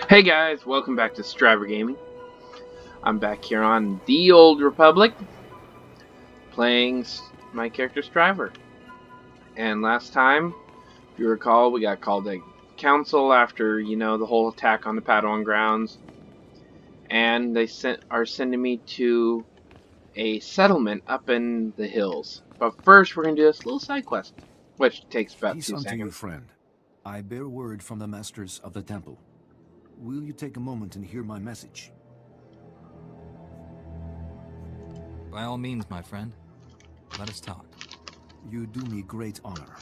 Hey guys, welcome back to STRYVER Gaming. I'm back here on the Old Republic, playing my character STRYVER. And last time, if you recall, we got called to council after, the whole attack on the Padawan grounds. And they are sending me to a settlement up in the hills. But first, we're going to do this little side quest, which takes about Peace 2 unto you, seconds. friend. I bear word from the masters of the temple. Will you take a moment and hear my message? By all means, my friend. Let us talk. You do me great honor.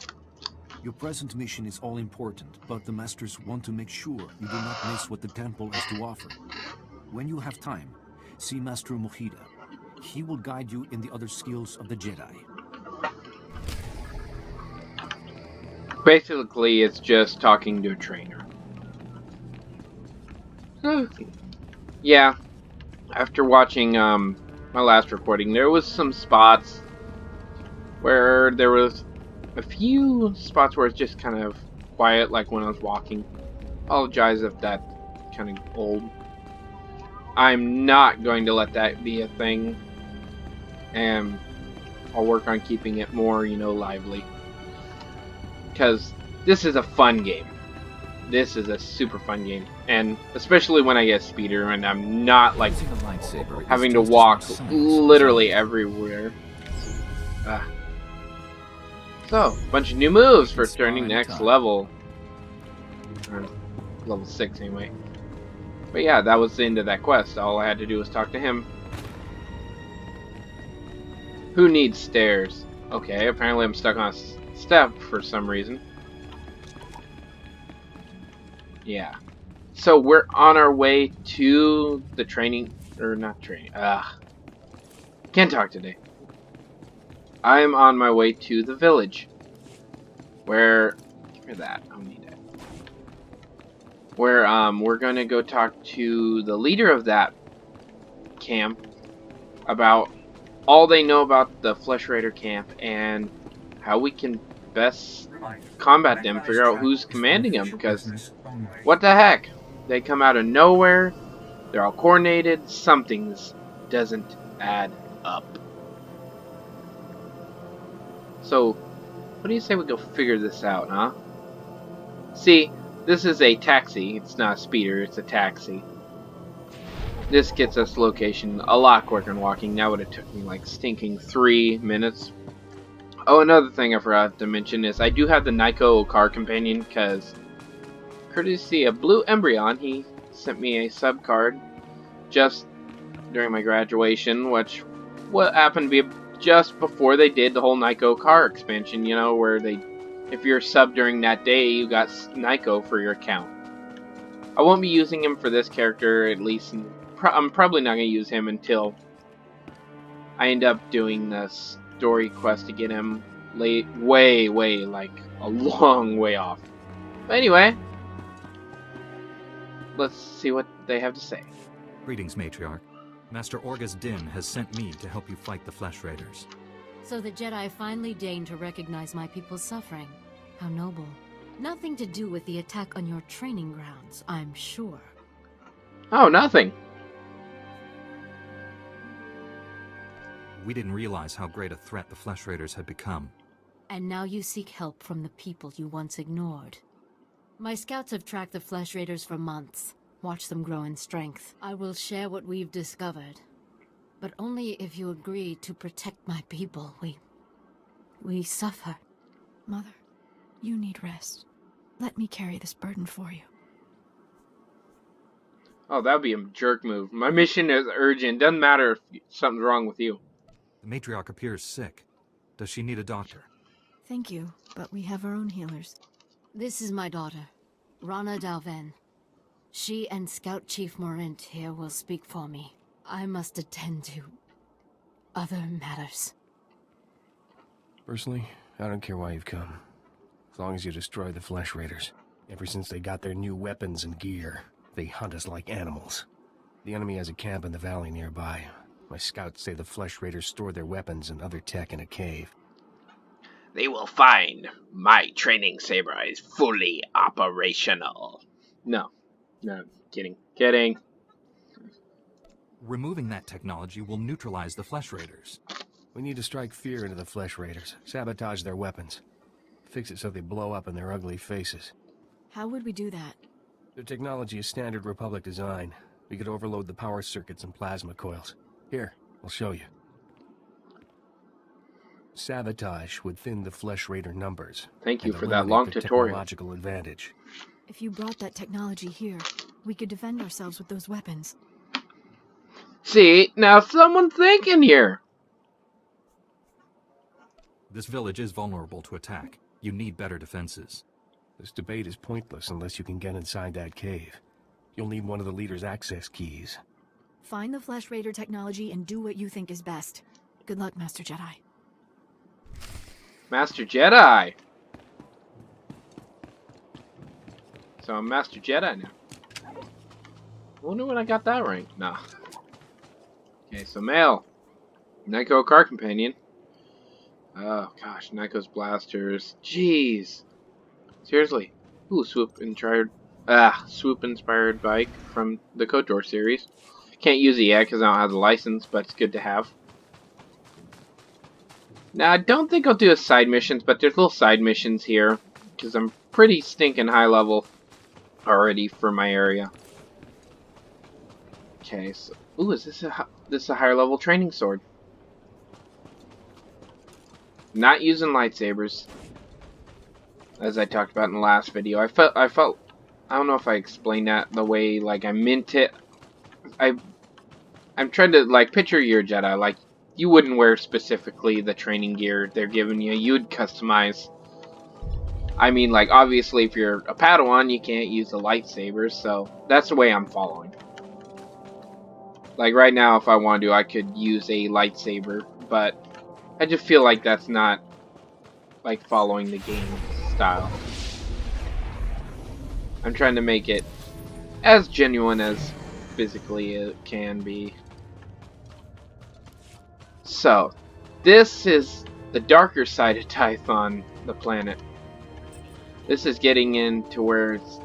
Your present mission is all important, but the masters want to make sure you do not miss what the temple has to offer. When you have time, see Master Mojida. He will guide you in the other skills of the Jedi. Basically, it's just talking to a trainer. Yeah, after watching my last recording, there was some spots where there was a few spots where it's just kind of quiet, like when I was walking. Apologize if that's kind of old. I'm not going to let that be a thing, and I'll work on keeping it more, lively. Because this is a fun game. This is a super fun game, and especially when I get a speeder and I'm not like having to walk literally everywhere. So, a bunch of new moves for turning next level. Or level 6 anyway. But yeah, that was the end of that quest. All I had to do was talk to him. Who needs stairs? Okay, apparently I'm stuck on a step for some reason. Yeah. So we're on our way to the training, or not training, can't talk today. I'm on my way to the village. Where, give me that, I don't need that. Where, we're gonna go talk to the leader of that camp about all they know about the Flesh Raider camp and how we can best combat them, figure out who's commanding them, because what the heck? They come out of nowhere, they're all coordinated, something doesn't add up. So, what do you say we go figure this out, huh? See, this is a taxi, it's not a speeder, it's a taxi. This gets us location a lot quicker than walking. That would have took me like stinking 3 minutes. Oh, another thing I forgot to mention is I do have the Nyko car companion, because courtesy of Blue Embryon, he sent me a sub card just during my graduation, which what happened to be just before they did the whole Nyko car expansion, where if you're sub during that day, you got Nyko for your account. I won't be using him for this character, at least. I'm probably not going to use him until I end up doing the story quest to get him way, like a long way off. But anyway, let's see what they have to say. Greetings, Matriarch. Master Orgus Din has sent me to help you fight the Flesh Raiders. So the Jedi finally deigned to recognize my people's suffering. How noble. Nothing to do with the attack on your training grounds, I'm sure. Oh, nothing. We didn't realize how great a threat the Flesh Raiders had become. And now you seek help from the people you once ignored. My scouts have tracked the Flesh Raiders for months. Watch them grow in strength. I will share what we've discovered. But only if you agree to protect my people. We suffer. Mother, you need rest. Let me carry this burden for you. Oh, that would be a jerk move. My mission is urgent. Doesn't matter if something's wrong with you. The Matriarch appears sick. Does she need a doctor? Thank you, but we have our own healers. This is my daughter, Rana Dalven. She and Scout Chief Morint here will speak for me. I must attend to other matters. Personally, I don't care why you've come. As long as you destroy the Flesh Raiders. Ever since they got their new weapons and gear, they hunt us like animals. The enemy has a camp in the valley nearby. My scouts say the Flesh Raiders store their weapons and other tech in a cave. They will find my training saber is fully operational. No. No, kidding. Kidding. Removing that technology will neutralize the Flesh Raiders. We need to strike fear into the Flesh Raiders, sabotage their weapons. Fix it so they blow up in their ugly faces. How would we do that? Their technology is standard Republic design. We could overload the power circuits and plasma coils. Here, I'll show you. Sabotage would thin the Flesh Raider numbers. Thank you and for that long eliminate their tutorial. technological advantage. If you brought that technology here, we could defend ourselves with those weapons. See, now someone's thinking here. This village is vulnerable to attack. You need better defenses. This debate is pointless unless you can get inside that cave. You'll need one of the leader's access keys. Find the Flesh Raider technology and do what you think is best. Good luck, Master Jedi. Master Jedi. So I'm Master Jedi now. I wonder when I got that rank. Nah. Okay, so male. Nyko car companion. Oh gosh, Nyko's blasters. Jeez. Seriously. Ooh, swoop inspired bike from the KOTOR series. Can't use it yet because I don't have the license, but it's good to have. Now, I don't think I'll do a side missions, but there's little side missions here because I'm pretty stinking high level already for my area. Okay, so ooh, is this a higher level training sword? Not using lightsabers, as I talked about in the last video. I felt I don't know if I explained that the way like I meant it. I'm trying to like picture your Jedi like you wouldn't wear specifically the training gear they're giving you. You'd customize. I mean, like obviously if you're a Padawan, you can't use the lightsabers, so that's the way I'm following. Like right now, if I wanted to, I could use a lightsaber, but I just feel like that's not like following the game style. I'm trying to make it as genuine as physically it can be. So, this is the darker side of Tython, the planet. This is getting into where it's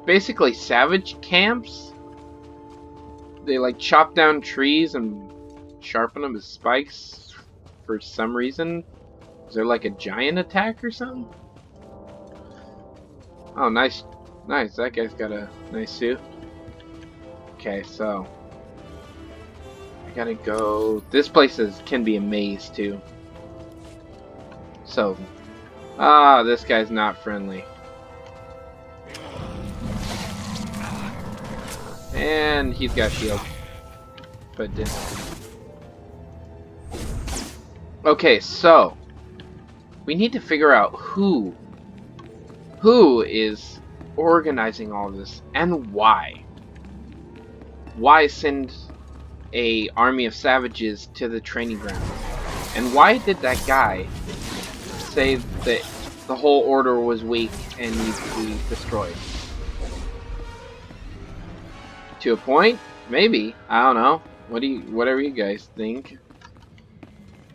basically savage camps. They like chop down trees and sharpen them as spikes for some reason. Is there like a giant attack or something? Oh, nice. Nice, that guy's got a nice suit. Okay, so I gotta go. This place can be a maze too. So, this guy's not friendly. And he's got a shield, but didn't. Okay, so we need to figure out who is organizing all of this and why. Why send a army of savages to the training ground? And why did that guy say that the whole order was weak and needs to be destroyed? To a point? Maybe. I don't know. Whatever you guys think.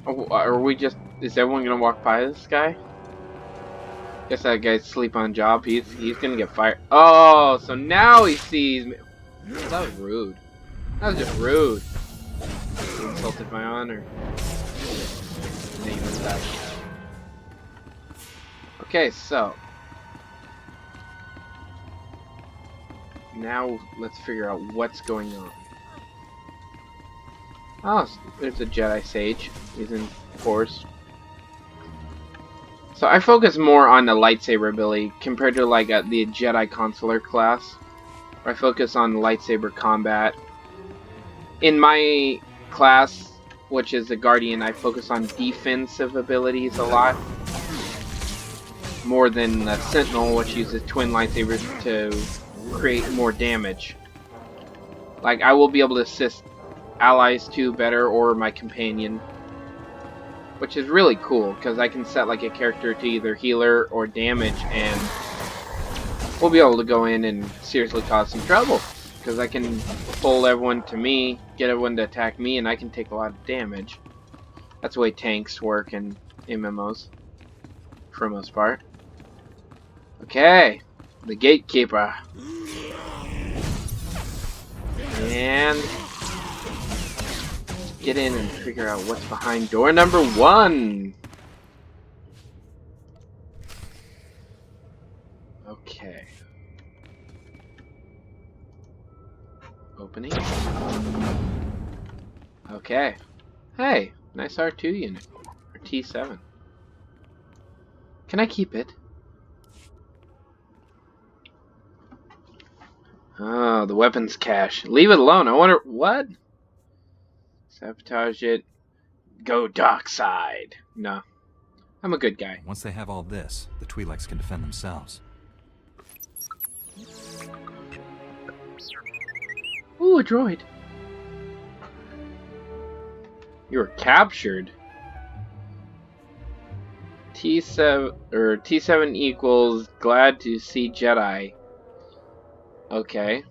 Are we just... Is everyone gonna walk by this guy? Guess that guy's sleep on job. He's gonna get fired. Oh, so now he sees me. That was rude. That was just rude. He insulted my honor. Name is that. Okay, so now let's figure out what's going on. Oh, there's a Jedi Sage. He's in force. So I focus more on the lightsaber ability compared to like the Jedi Consular class. I focus on lightsaber combat. In my class, which is the Guardian, I focus on defensive abilities a lot. More than the Sentinel, which uses twin lightsabers to create more damage. Like, I will be able to assist allies too better, or my companion. Which is really cool, because I can set like a character to either healer or damage, and we'll be able to go in and seriously cause some trouble. Because I can pull everyone to me, get everyone to attack me, and I can take a lot of damage. That's the way tanks work in MMOs, for the most part. Okay, the Gatekeeper. And get in and figure out what's behind door number 1. Okay. Opening. Okay. Hey, nice R2 unit. Or T7. Can I keep it? Oh, the weapons cache. Leave it alone. I wonder what? Sabotage it. Go dark side. No. I'm a good guy. Once they have all this, the Twi'leks can defend themselves. Ooh, a droid. You were captured. T7 equals glad to see Jedi. Okay.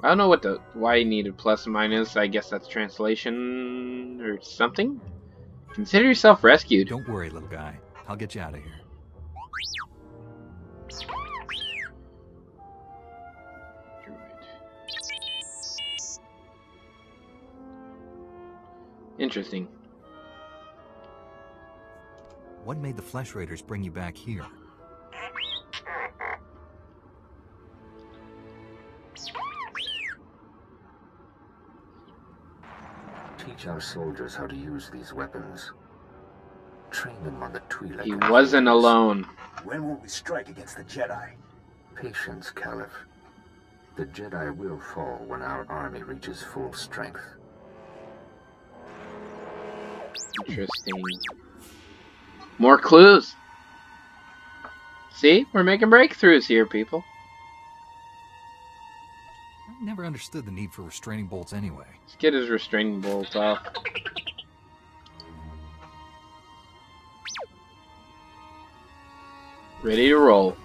I don't know why you needed plus and minus. I guess that's translation or something. Consider yourself rescued. Don't worry, little guy. I'll get you out of here. Interesting. What made the Flesh Raiders bring you back here? Teach our soldiers how to use these weapons. Train them on the Twi'lek. He wasn't alone. When will we strike against the Jedi? Patience, Caliph. The Jedi will fall when our army reaches full strength. Interesting. More clues. See? We're making breakthroughs here, people. I never understood the need for restraining bolts anyway. Let's get his restraining bolts off. Ready to roll.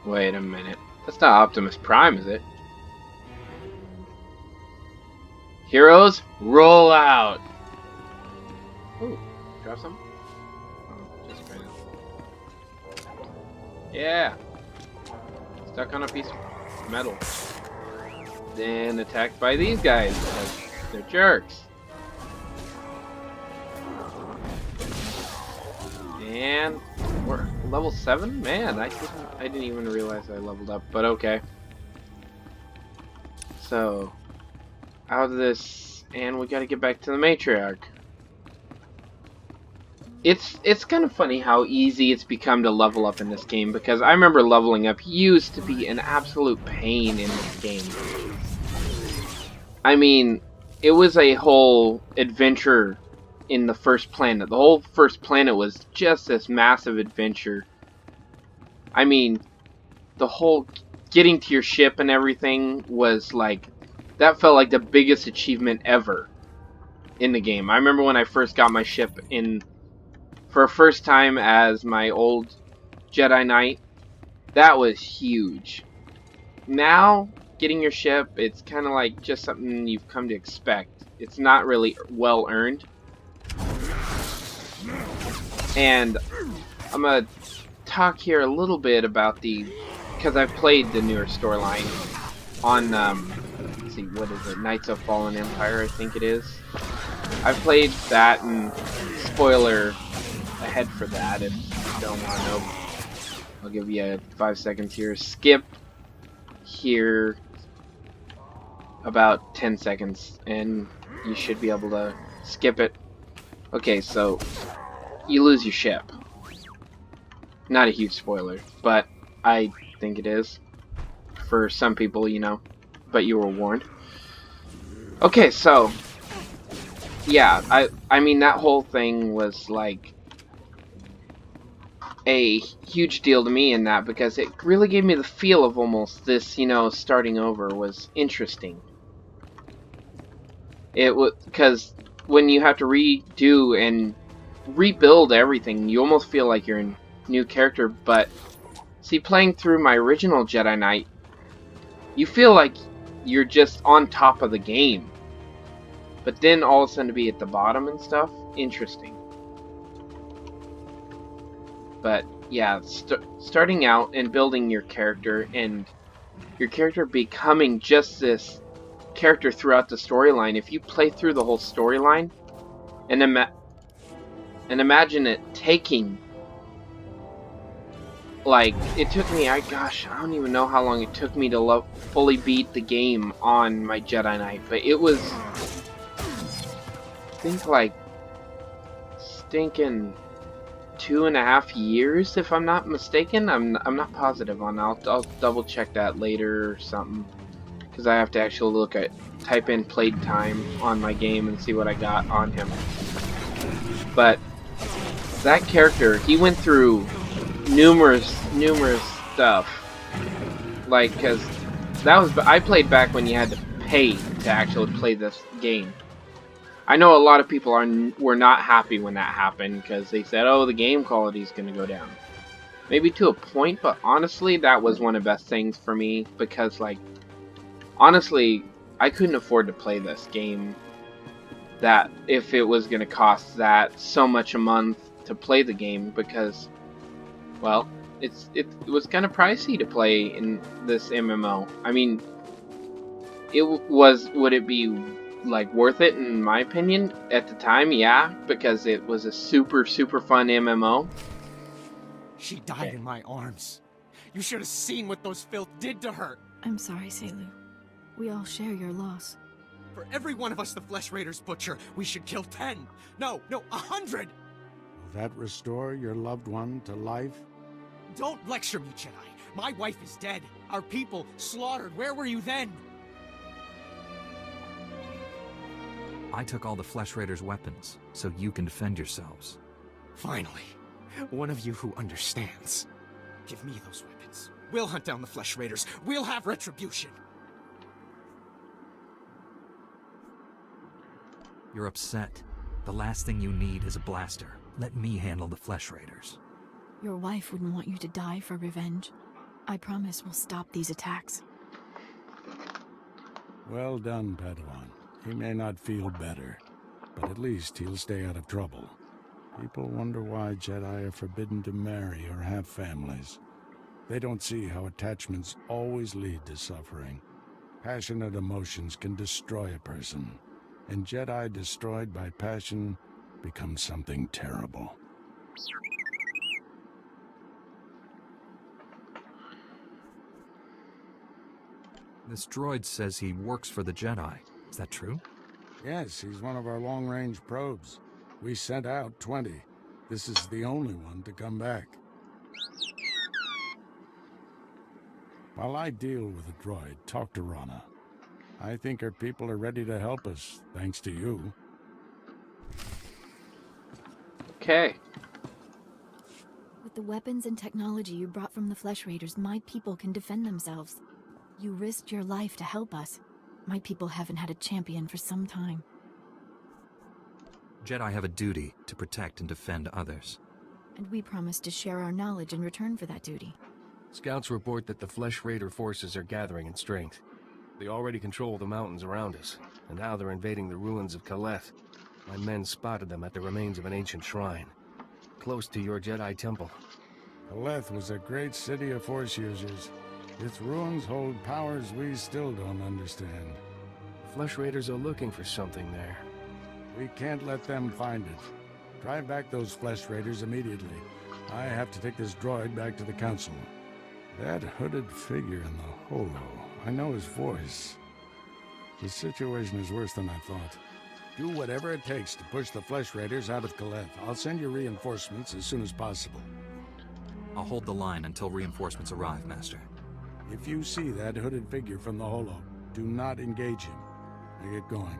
Wait a minute. That's not Optimus Prime, is it? Heroes, roll out! Ooh, drop some? Oh, just kind of... Yeah! Stuck on a piece of metal. Then attacked by these guys, because they're jerks. And we're level 7? Man, I didn't even realize I leveled up, but okay. So, out of this, and we gotta get back to the matriarch. It's kind of funny how easy it's become to level up in this game, because I remember leveling up used to be an absolute pain in this game. I mean, it was a whole adventure in the first planet. The whole first planet was just this massive adventure. I mean, the whole getting to your ship and everything was like, that felt like the biggest achievement ever in the game. I remember when I first got my ship in for a first time as my old Jedi Knight. That was huge. Now, getting your ship, it's kind of like just something you've come to expect. It's not really well earned. And I'm going to talk here a little bit about because I've played the newer storyline on, let's see, what is it, Knights of Fallen Empire, I think it is. I've played that, and spoiler ahead for that if you don't want to know. I'll give you 5 seconds here. Skip here about 10 seconds, and you should be able to skip it. Okay, so you lose your ship. Not a huge spoiler, but I think it is. For some people, you know, but you were warned. Okay, so yeah, I mean, that whole thing was like a huge deal to me in that, because it really gave me the feel of almost this, you know, starting over was interesting. It was because when you have to redo and rebuild everything, you almost feel like you're a new character. But see, playing through my original Jedi Knight, you feel like you're just on top of the game. But then all of a sudden to be at the bottom and stuff, interesting. But yeah, starting out and building your character and your character becoming just this character throughout the storyline. If you play through the whole storyline, and imagine it taking, like, it took me, I don't even know how long it took me to fully beat the game on my Jedi Knight, but it was, I think, like, stinking 2.5 years, if I'm not mistaken. I'm not positive on that. I'll double check that later or something, because I have to actually type in played time on my game and see what I got on him. But that character, he went through numerous stuff, like, because I played back when you had to pay to actually play this game. I know a lot of people were not happy when that happened, because they said, oh, the game quality is going to go down. Maybe to a point, but honestly, that was one of the best things for me, because, like, honestly, I couldn't afford to play this game that if it was going to cost that so much a month to play the game, because, well, it was kind of pricey to play in this MMO. I mean, would it be, like, worth it in my opinion at the time? Yeah, because it was a super fun MMO. She died in my arms. You should have seen what those filth did to her. I'm sorry, Selu. We all share your loss. For every one of us the Flesh Raiders butcher, we should kill 10. No, 100. Will that restore your loved one to life? Don't lecture me, Jedi. My wife is dead. Our people slaughtered. Where were you then? I took all the Flesh Raiders' weapons, so you can defend yourselves. Finally, one of you who understands. Give me those weapons. We'll hunt down the Flesh Raiders. We'll have retribution. You're upset. The last thing you need is a blaster. Let me handle the Flesh Raiders. Your wife wouldn't want you to die for revenge. I promise we'll stop these attacks. Well done, Padawan. He may not feel better, but at least he'll stay out of trouble. People wonder why Jedi are forbidden to marry or have families. They don't see how attachments always lead to suffering. Passionate emotions can destroy a person, and Jedi destroyed by passion become something terrible. This droid says he works for the Jedi. Is that true? Yes, he's one of our long-range probes. We sent out 20. This is the only one to come back. While I deal with the droid, talk to Rana. I think our people are ready to help us, thanks to you. Okay. With the weapons and technology you brought from the Flesh Raiders, my people can defend themselves. You risked your life to help us. My people haven't had a champion for some time. Jedi have a duty to protect and defend others. And we promise to share our knowledge in return for that duty. Scouts report that the Flesh Raider forces are gathering in strength. They already control the mountains around us, and now they're invading the ruins of Kaleth. My men spotted them at the remains of an ancient shrine, close to your Jedi temple. Kaleth was a great city of Force users. Its ruins hold powers we still don't understand. Flesh Raiders are looking for something there. We can't let them find it. Drive back those Flesh Raiders immediately. I have to take this droid back to the Council. That hooded figure in the holo, I know his voice. The situation is worse than I thought. Do whatever it takes to push the Flesh Raiders out of Kaleth. I'll send you reinforcements as soon as possible. I'll hold the line until reinforcements arrive, Master. If you see that hooded figure from the holo, do not engage him. Now get going.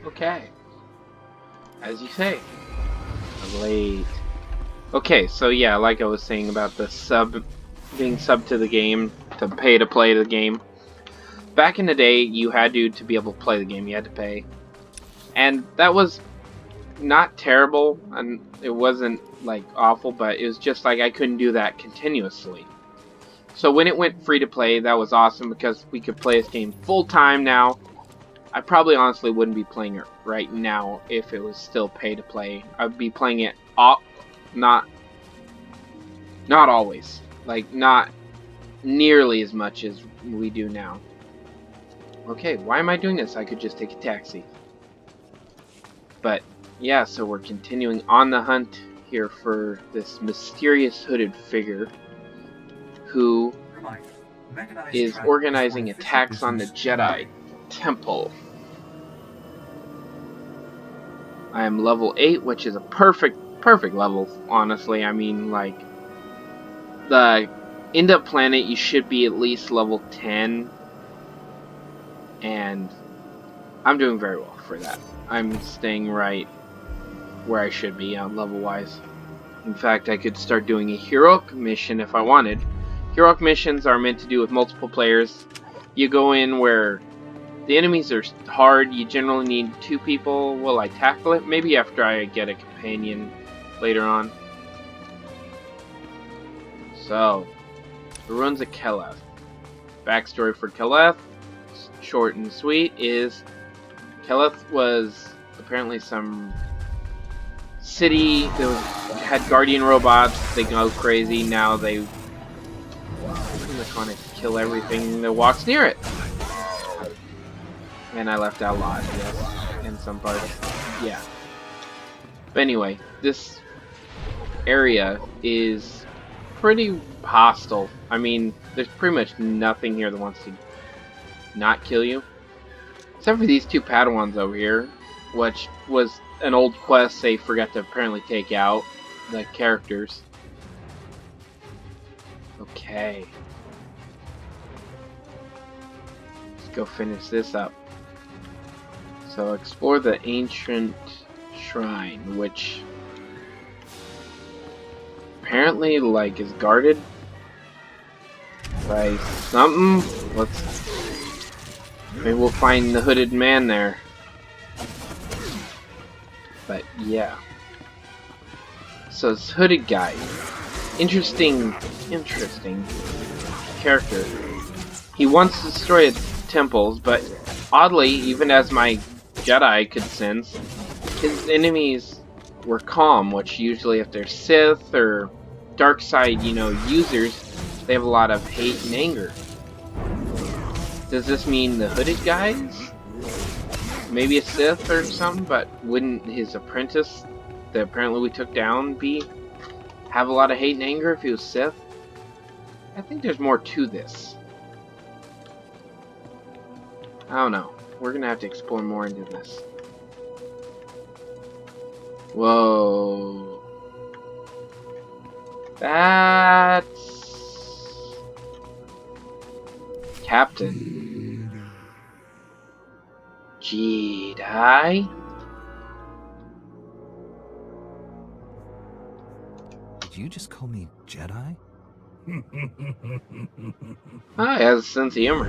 Okay. As you say. Late. Okay, so yeah, like I was saying about the being sub to the game, to pay to play the game. Back in the day, you had to be able to play the game, you had to pay. And that was not terrible, and it wasn't, like, awful, but it was just like I couldn't do that continuously. So when it went free to play, that was awesome because we could play this game full time now. I probably honestly wouldn't be playing it right now if it was still pay to play. I'd be playing it not always. Like, not nearly as much as we do now. Okay, why am I doing this? I could just take a taxi. But yeah, so we're continuing on the hunt here for this mysterious hooded figure who is organizing attacks on the Jedi temple. I am level 8, which is a perfect level, honestly. I mean, like, the end up planet, you should be at least level 10. And I'm doing very well for that. I'm staying right where I should be on level-wise. In fact, I could start doing a heroic mission if I wanted. Heroic missions are meant to do with multiple players. You go in where the enemies are hard, you generally need 2 people. Will I tackle it? Maybe after I get a companion later on. So, the ruins of Keleth. Backstory for Keleth, short and sweet, is Keleth was apparently some city that had guardian robots. They go crazy. Now they want to kill everything that walks near it. And I left out a lot, yes, in some parts. Yeah. But anyway, this area is pretty hostile. I mean, there's pretty much nothing here that wants to not kill you. Except for these 2 Padawans over here, which was an old quest they forgot to apparently take out. The characters. Okay. Let's go finish this up. So explore the ancient shrine, which apparently like is guarded by something. Maybe we'll find the hooded man there. But yeah. So this hooded guy, interesting character. He wants to destroy temples, but oddly, even as my Jedi could sense, his enemies were calm, which usually if they're Sith or dark side, users, they have a lot of hate and anger. Does this mean the hooded guys? Maybe a Sith or something, but wouldn't his apprentice, that apparently we took down, have a lot of hate and anger if he was Sith? I think there's more to this. I don't know. We're gonna have to explore more into this. Whoa. That's Captain Jedi? Did you just call me Jedi? Oh, he has a sense of humor.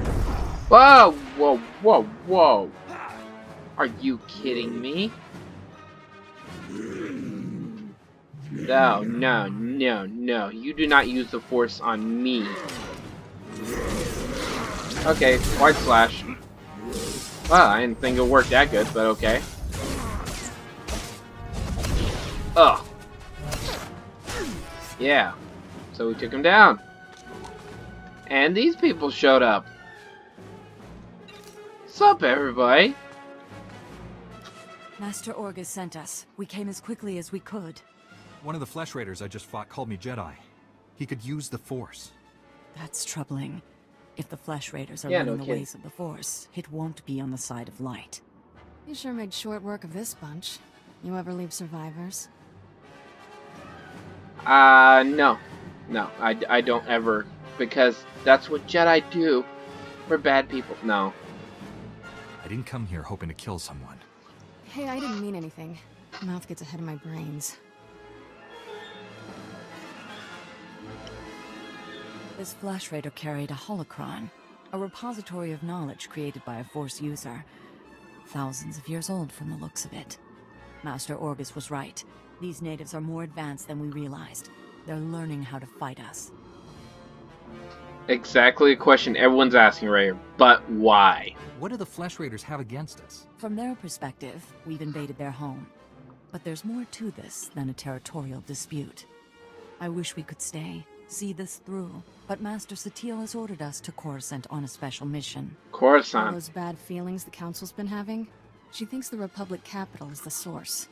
Whoa, whoa, whoa, whoa. Are you kidding me? No, no, no, no. You do not use the Force on me. Okay, white slash. Well, I didn't think it worked that good, but okay. Ugh. Yeah. So we took him down. And these people showed up. What's up, everybody? Master Orgus sent us. We came as quickly as we could. One of the Flesh Raiders I just fought called me Jedi. He could use the Force. That's troubling. If the Flesh Raiders are no learning the kidding. ways of the Force, it won't be on the side of light. You sure made short work of this bunch. You ever leave survivors? No. No, I don't ever. Because that's what Jedi do. We're bad people. No. I didn't come here hoping to kill someone. Hey, I didn't mean anything. Mouth gets ahead of my brains. This Flesh Raider carried a holocron, a repository of knowledge created by a Force user. Thousands of years old from the looks of it. Master Orgus was right. These natives are more advanced than we realized. They're learning how to fight us. Exactly a question everyone's asking right here. But why? What do the Flesh Raiders have against us? From their perspective, we've invaded their home. But there's more to this than a territorial dispute. I wish we could stay, See this through, but Master Satele has ordered us to Coruscant on a special mission. All Coruscant. those bad feelings the Council's been having? She thinks the Republic capital is the source.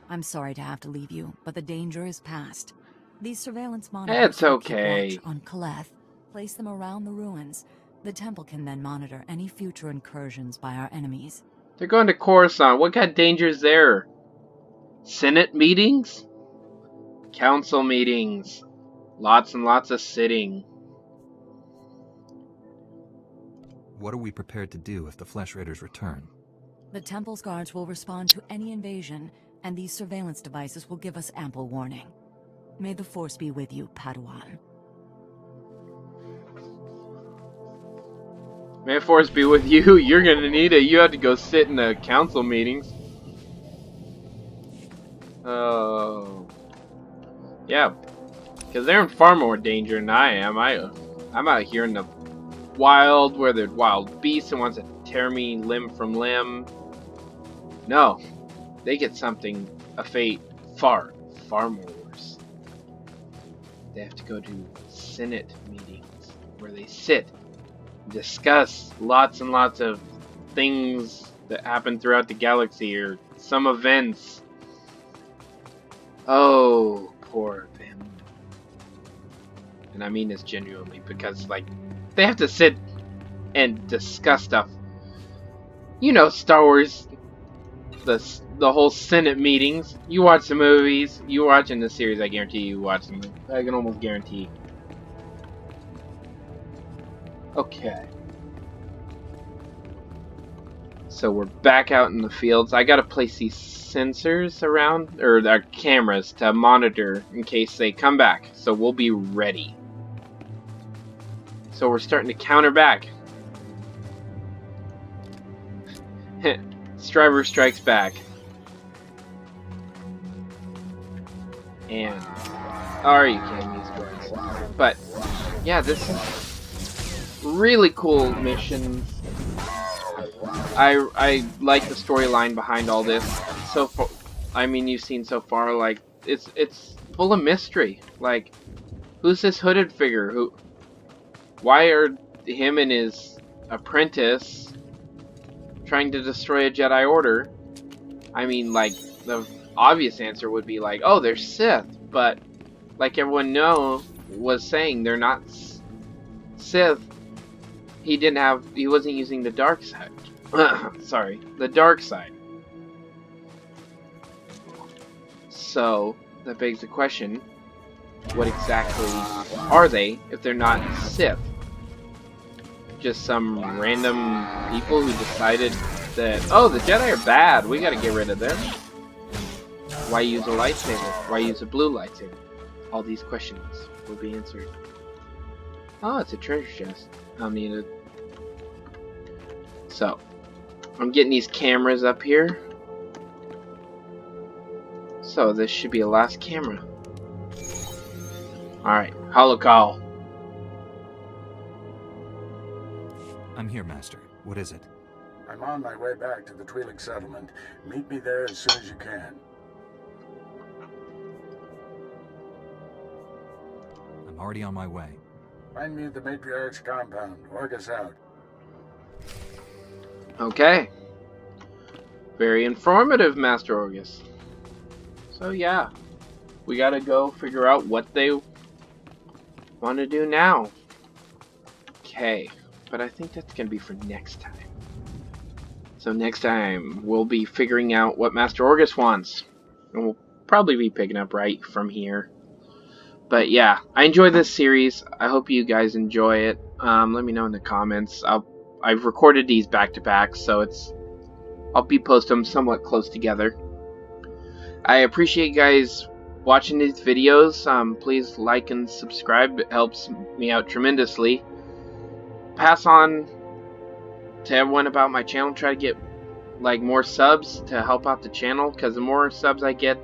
I'm sorry to have to leave you, but the danger is past. These surveillance It's monitors will keep okay. watch on Kaleth. Place them around the ruins. The temple can then monitor any future incursions by our enemies. They're going to Coruscant. What kind of danger is there? Senate meetings? Council meetings. Lots and lots of sitting. What are we prepared to do if the Flesh Raiders return? The temple's guards will respond to any invasion, and these surveillance devices will give us ample warning. May the Force be with you, Padawan. May the Force be with you. You're gonna need it. You have to go sit in the council meetings. Oh. Yeah. Because they're in far more danger than I am. I'm out here in the wild where there's wild beasts and wants to tear me limb from limb. No. They get something, a fate far, far more worse. They have to go to Senate meetings where they sit, discuss lots and lots of things that happen throughout the galaxy or some events. Oh, poor them. And I mean this genuinely because, like, they have to sit and discuss stuff. You know, Star Wars, the whole Senate meetings. You watch the movies, you watching the series, I guarantee you watch them. I can almost guarantee. Okay. So we're back out in the fields. I gotta place these sensors around, or our cameras, to monitor in case they come back. So we'll be ready. So we're starting to counter back. STRYVER strikes back. And are you kidding me, guys? But yeah, this is really cool missions. I like the storyline behind all this. So far, I mean, you've seen so far, like it's full of mystery. Like, who's this hooded figure? Why are him and his apprentice trying to destroy a Jedi Order? I mean, like, the obvious answer would be like, oh, they're Sith, but like everyone was saying, they're not Sith. He wasn't using the dark side. Sorry, the dark side. So that begs the question, what exactly are they if they're not Sith? Just some random people who decided that, oh, the Jedi are bad, we gotta get rid of them. Why use a lightsaber? Why use a blue lightsaber? All these questions will be answered. Oh, it's a treasure chest. I'll need it. So, I'm getting these cameras up here. So, this should be a last camera. Alright, holocall. I'm here, Master. What is it? I'm on my way back to the Twi'lek settlement. Meet me there as soon as you can. I'm already on my way. Find me at the Matriarch's compound. Orgus out. Okay. Very informative, Master Orgus. So yeah, we gotta go figure out what they want to do now. Okay, but I think that's gonna be for next time. So next time, we'll be figuring out what Master Orgus wants. And we'll probably be picking up right from here. But yeah, I enjoy this series. I hope you guys enjoy it. Let me know in the comments. I've recorded these back to back, so I'll be posting them somewhat close together. I appreciate you guys watching these videos. Please like and subscribe. It helps me out tremendously. Pass on to everyone about my channel. Try to get like more subs to help out the channel, because the more subs I get,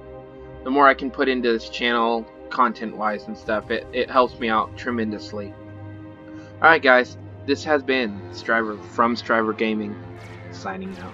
the more I can put into this channel content wise and stuff. It helps me out tremendously. Alright guys, this has been STRYVER from STRYVER Gaming, signing out.